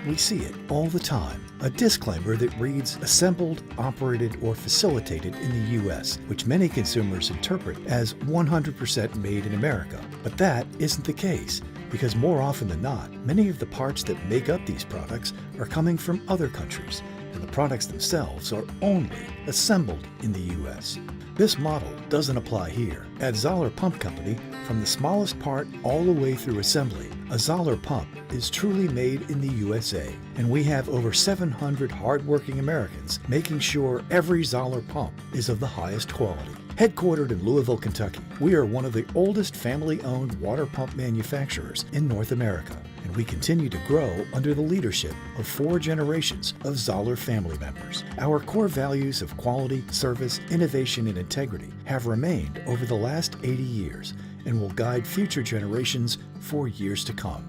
We see it all the time. A disclaimer that reads assembled, operated, or facilitated in the U.S., which many consumers interpret as 100% made in America. But that isn't the case, because more often than not, many of the parts that make up these products are coming from other countries, and the products themselves are only assembled in the U.S. This model doesn't apply here. At Zoeller Pump Company, from the smallest part all the way through assembly, a Zoeller pump is truly made in the USA, and we have over 700 hardworking Americans making sure every Zoeller pump is of the highest quality. Headquartered in Louisville, Kentucky, we are one of the oldest family-owned water pump manufacturers in North America, and we continue to grow under the leadership of 4 generations of Zoeller family members. Our core values of quality, service, innovation, and integrity have remained over the last 80 years and will guide future generations for years to come.